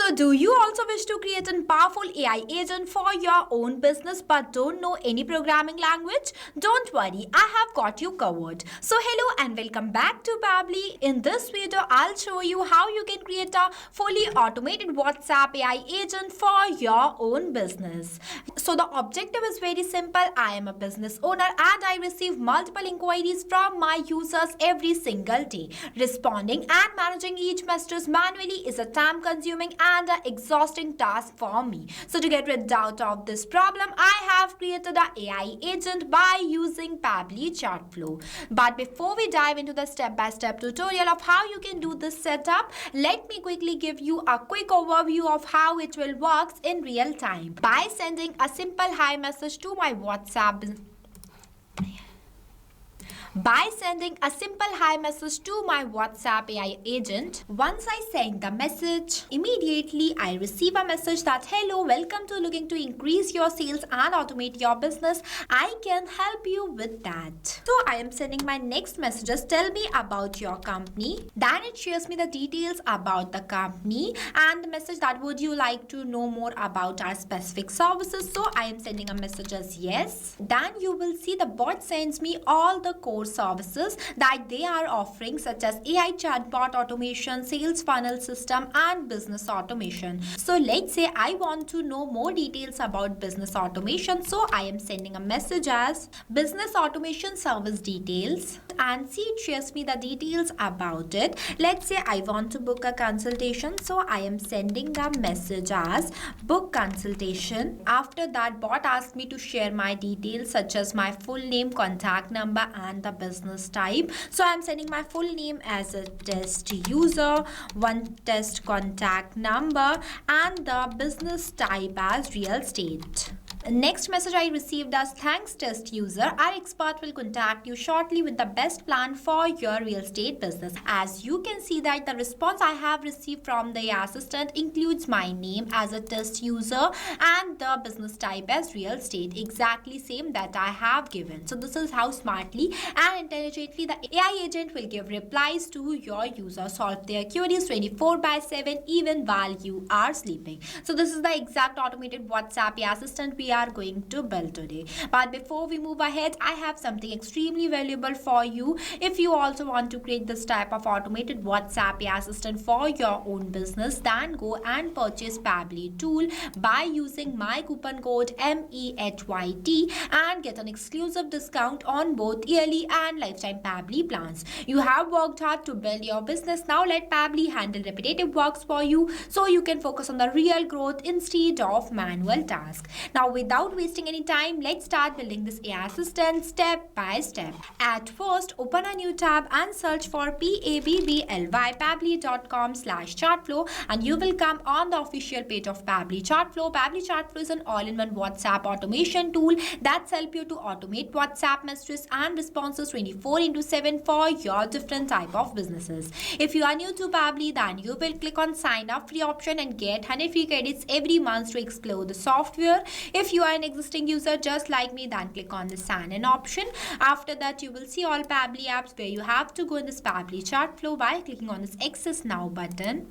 So, do you also wish to create a powerful AI agent for your own business but don't know any programming language? Don't worry, I have got you covered. So, hello and welcome back to Pabbly. In this video, I'll show you how you can create a fully automated WhatsApp AI agent for your own business. So, the objective is very simple. I am a business owner and I receive multiple inquiries from my users every single day. Responding and managing each message manually is a time-consuming and an exhausting task for me. So to get rid out of this problem, I have created an AI agent by using Pabbly Chatflow. But before we dive into the step-by-step tutorial of how you can do this setup, let me quickly give you a quick overview of how it will work in real time. By sending a simple hi message to my WhatsApp AI agent. Once I send the message, immediately I receive a message that hello, welcome to looking to increase your sales and automate your business. I can help you with that. So I am sending my next messages. Tell me about your company. Then it shares me the details about the company and the message that would you like to know more about our specific services. So I am sending a message as yes. Then you will see the bot sends me all the core services that they are offering, such as AI chatbot automation, sales funnel system, and business automation. So let's say I want to know more details about business automation. So I am sending a message as business automation service details, and see it shares me the details about it. Let's say I want to book a consultation. So I am sending the message as book consultation. After that, bot asks me to share my details such as my full name, contact number, and the business type. So I'm sending my full name as a test user, one test contact number, and the business type as real estate. Next message I received as thanks test user. Our expert will contact you shortly with the best plan for your real estate business. As you can see that the response I have received from the AI assistant includes my name as a test user and the business type as real estate, exactly same that I have given. So this is how smartly and intelligently the AI agent will give replies to your users, solve their queries 24/7 even while you are sleeping. So this is the exact automated WhatsApp AI assistant we are going to build today. But before we move ahead, I have something extremely valuable for you. If you also want to create this type of automated WhatsApp AI assistant for your own business, then go and purchase Pabbly tool by using my coupon code MEHYT and get an exclusive discount on both yearly and lifetime Pabbly plans. You have worked hard to build your business. Now let Pabbly handle repetitive works for you so you can focus on the real growth instead of manual tasks. Now without wasting any time, let's start building this AI assistant step by step. At first, open a new tab and search for pabbly.com/chatflow and you will come on the official page of Pabbly Chatflow. Pabbly Chatflow is an all-in-one WhatsApp automation tool that's help you to automate WhatsApp messages and responses 24/7 for your different type of businesses. If you are new to Pabbly, then you will click on sign up free option and get 100 free credits every month to explore the software. If you are an existing user just like me, then click on the sign in option. After that, you will see all Pabbly apps where you have to go in this Pabbly Chatflow by clicking on this access now button.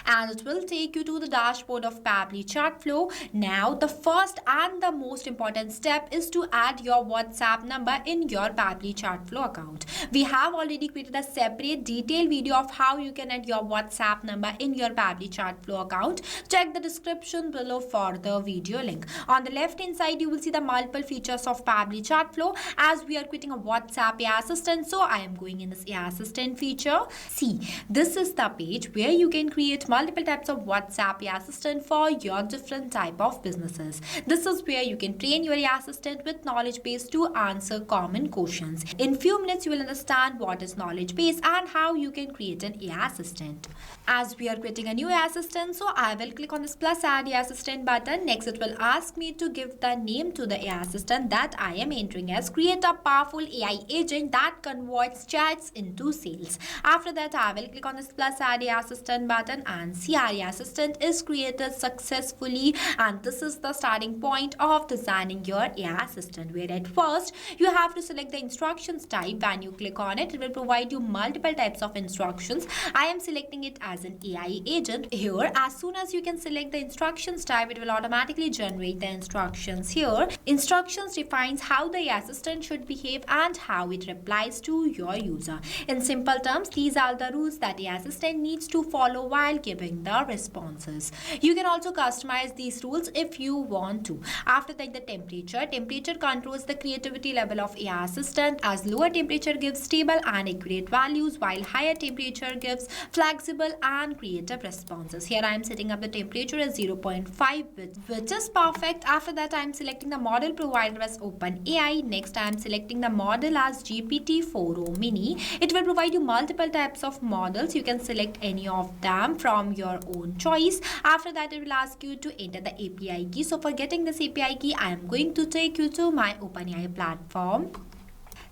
And it will take you to the dashboard of Pabbly Chatflow. Now, the first and the most important step is to add your WhatsApp number in your Pabbly Chatflow account. We have already created a separate detailed video of how you can add your WhatsApp number in your Pabbly Chatflow account. Check the description below for the video link. On the left hand side, you will see the multiple features of Pabbly Chatflow. As we are creating a WhatsApp AI assistant, so I am going in this AI assistant feature. See, this is the page where you can create multiple types of WhatsApp AI assistant for your different type of businesses. This is where you can train your AI assistant with knowledge base to answer common questions. In few minutes, you will understand what is knowledge base and how you can create an AI assistant. As we are creating a new AI assistant, so I will click on this plus add AI assistant button. Next, it will ask me to give the name to the AI assistant that I am entering as create a powerful AI agent that converts chats into sales. After that, I will click on this plus add AI assistant button button and see our AI assistant is created successfully, and this is the starting point of designing your AI assistant, where at first you have to select the instructions type. When you click on it, it will provide you multiple types of instructions. I am selecting it as an AI agent. Here, as soon as you can select the instructions type, it will automatically generate the instructions. Here, instructions defines how the AI assistant should behave and how it replies to your user. In simple terms, these are the rules that the assistant needs to follow while giving the responses. You can also customize these rules if you want to. After that, the temperature. Temperature controls the creativity level of AI assistant, as lower temperature gives stable and accurate values, while higher temperature gives flexible and creative responses. Here I am setting up the temperature as 0.5, which is perfect. After that, I am selecting the model provider as OpenAI. Next, I am selecting the model as GPT-4o Mini. It will provide you multiple types of models. You can select any of them from your own choice. After that, it will ask you to enter the API key. So for getting this API key, I am going to take you to my OpenAI platform.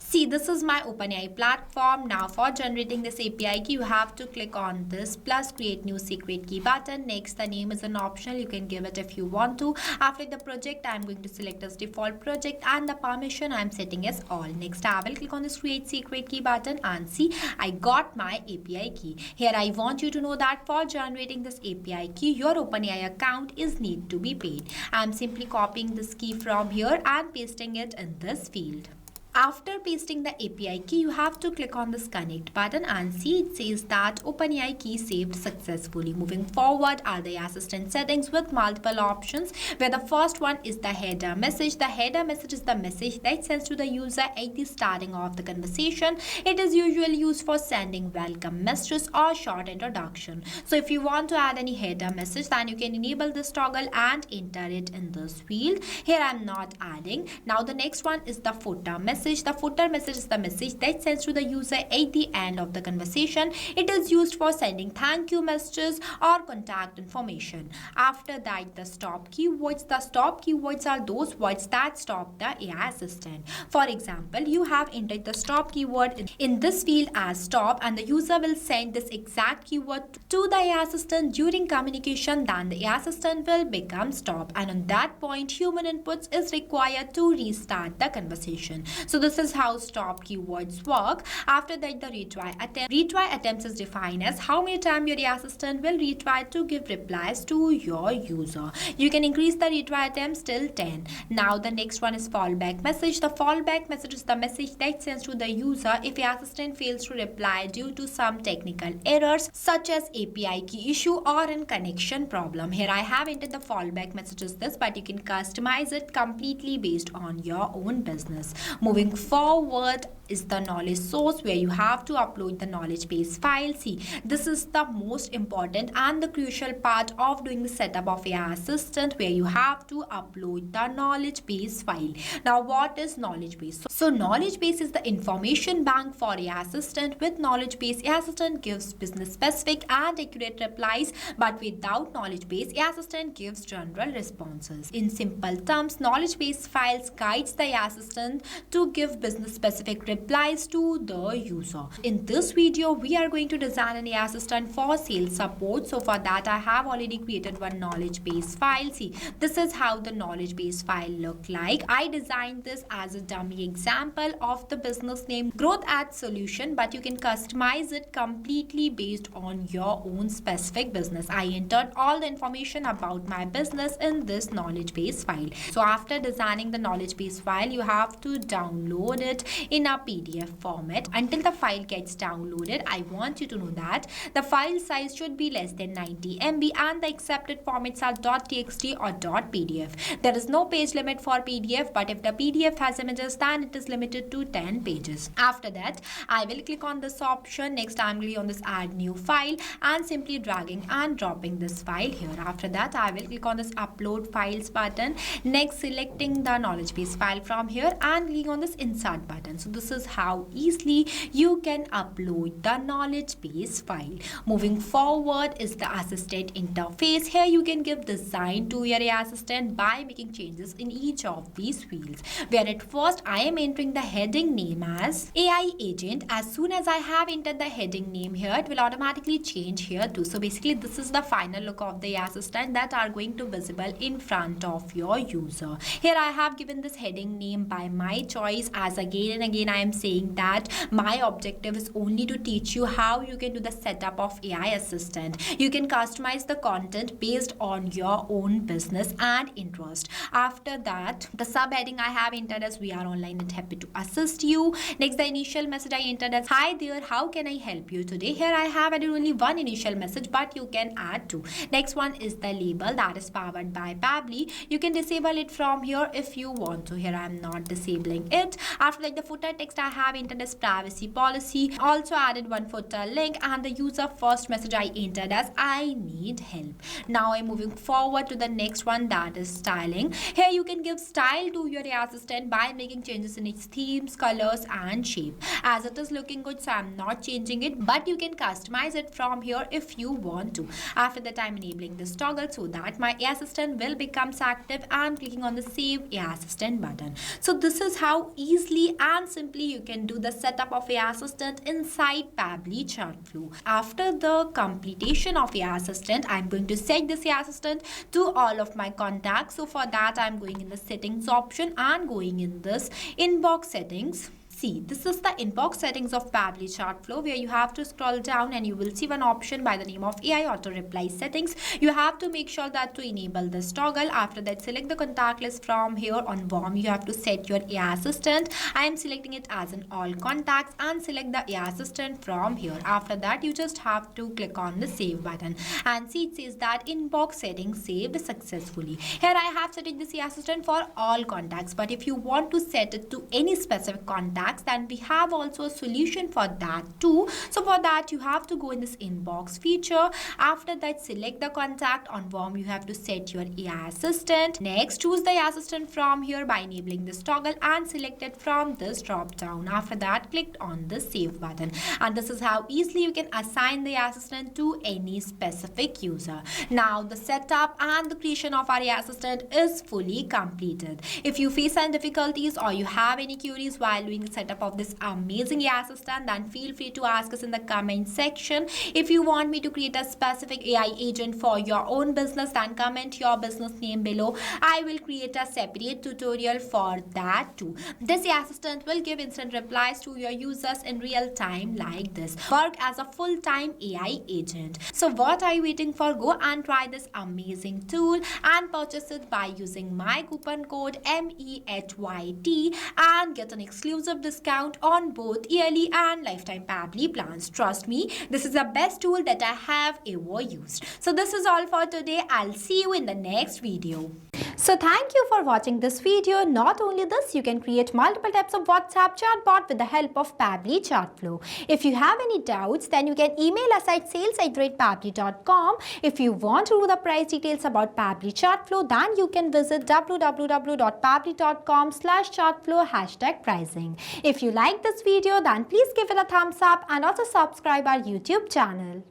See, this is my OpenAI platform. Now for generating this API key, you have to click on this plus create new secret key button. Next, the name is an optional. You can give it if you want to. After the project, I'm going to select as default project, and the permission I'm setting as all. Next, I will click on this create secret key button, and see, I got my API key. Here, I want you to know that for generating this API key, your OpenAI account is need to be paid. I'm simply copying this key from here and pasting it in this field. After pasting the API key, you have to click on this connect button, and see it says that OpenAI key saved successfully. Moving forward are the assistant settings with multiple options, where the first one is the header message. The header message is the message that sends to the user at the starting of the conversation. It is usually used for sending welcome messages or short introduction. So if you want to add any header message, then you can enable this toggle and enter it in this field. Here I am not adding. Now the next one is the footer message. The footer message is the message that sends to the user at the end of the conversation. It is used for sending thank you messages or contact information. After that, the stop keywords. The stop keywords are those words that stop the AI assistant. For example, you have entered the stop keyword in this field as stop, and the user will send this exact keyword to the AI assistant during communication. Then the AI assistant will become stop, and on that point, human inputs is required to restart the conversation. So this is how stop keywords work. After that, the retry attempt. Retry attempts is defined as how many times your AI assistant will retry to give replies to your user. You can increase the retry attempts till 10. Now the next one is fallback message. The fallback message is the message that sends to the user if your assistant fails to reply due to some technical errors such as API key issue or a connection problem. Here I have entered the fallback message as this, but you can customize it completely based on your own business. Moving forward is the knowledge source, where you have to upload the knowledge base file. See, this is the most important and the crucial part of doing the setup of AI assistant, where you have to upload the knowledge base file. Now what is knowledge base? So knowledge base is the information bank for AI assistant. With knowledge base, AI assistant gives business specific and accurate replies, but without knowledge base, AI assistant gives general responses. In simple terms, knowledge base files guides the AI assistant to give business specific replies to the user. In this video, we are going to design an AI assistant for sales support. So for that, I have already created one knowledge base file. See, this is how the knowledge base file look like. I designed this as a dummy example of the business name Growth Ad Solution, but you can customize it completely based on your own specific business. I entered all the information about my business in this knowledge base file. So after designing the knowledge base file, you have to download it in a PDF format. Until the file gets downloaded, I want you to know that the file size should be less than 90 MB and the accepted formats are .txt or .pdf. There is no page limit for PDF, but if the PDF has images, then it is limited to 10 pages. After that, I will click on this option. Next, I'm going on this add new file and simply dragging and dropping this file here. After that, I will click on this upload files button. Next, selecting the knowledge base file from here and clicking on this this insert button. So this is how easily you can upload the knowledge base file. Moving forward is the assistant interface. Here you can give design to your AI assistant by making changes in each of these fields. Where at first I am entering the heading name as AI agent. As soon as I have entered the heading name here, it will automatically change here too. So basically this is the final look of the AI assistant that are going to visible in front of your user. Here I have given this heading name by my choice, as again and again I am saying that my objective is only to teach you how you can do the setup of AI assistant. You can customize the content based on your own business and interest. After that, the subheading I have entered as we are online and happy to assist you. Next, the initial message I entered as hi there, how can I help you today? Here I have added only one initial message, but you can add two. Next one is the label that is powered by Pabbly. You can disable it from here if you want to. Here I am not disabling it. After that, the footer text I have entered as privacy policy. Also added one footer link, and the user first message I entered as I need help. Now I'm moving forward to the next one, that is styling. Here you can give style to your AI assistant by making changes in its themes, colors and shape. As it is looking good, so I'm not changing it, but you can customize it from here if you want to. After that, I'm enabling this toggle so that my AI assistant will become active and clicking on the save AI assistant button. So this is how easily and simply you can do the setup of AI assistant inside Pabbly Chatflow. After the completion of AI assistant, I'm going to set this AI assistant to all of my contacts. So for that, I'm going in the settings option and going in this inbox settings. See, this is the inbox settings of Pabbly Chatflow, where you have to scroll down and you will see one option by the name of AI auto reply settings. You have to make sure that to enable this toggle. After that, select the contact list from here. On warm, you have to set your AI assistant. I am selecting it as an all contacts and select the AI assistant from here. After that, you just have to click on the save button and see it says that inbox settings saved successfully. Here I have set this AI assistant for all contacts, but if you want to set it to any specific contact, then we have also a solution for that too. So for that, you have to go in this inbox feature. After that, select the contact. On warm, you have to set your AI assistant. Next, choose the AI assistant from here by enabling this toggle and select it from this drop down. After that, click on the save button, and this is how easily you can assign the AI assistant to any specific user. Now the setup and the creation of our AI assistant is fully completed. If you face any difficulties or you have any queries while doing the setup of this amazing AI assistant, then feel free to ask us in the comment section. If you want me to create a specific AI agent for your own business, then comment your business name below. I will create a separate tutorial for that too. This AI assistant will give instant replies to your users in real time like this. Work as a full-time AI agent. So what are you waiting for? Go and try this amazing tool and purchase it by using my coupon code MEHYT and get an exclusive discount on both yearly and lifetime Pabbly plans. Trust me, this is the best tool that I have ever used. So this is all for today. I'll see you in the next video. So thank you for watching this video. Not only this, you can create multiple types of WhatsApp chatbot with the help of Pabbly Chatflow. If you have any doubts, then you can email us at sales@pabbly.com. If you want to know the price details about Pabbly Chatflow, then you can visit www.pabbly.com/chatflow #pricing. If you like this video, then please give it a thumbs up and also subscribe our YouTube channel.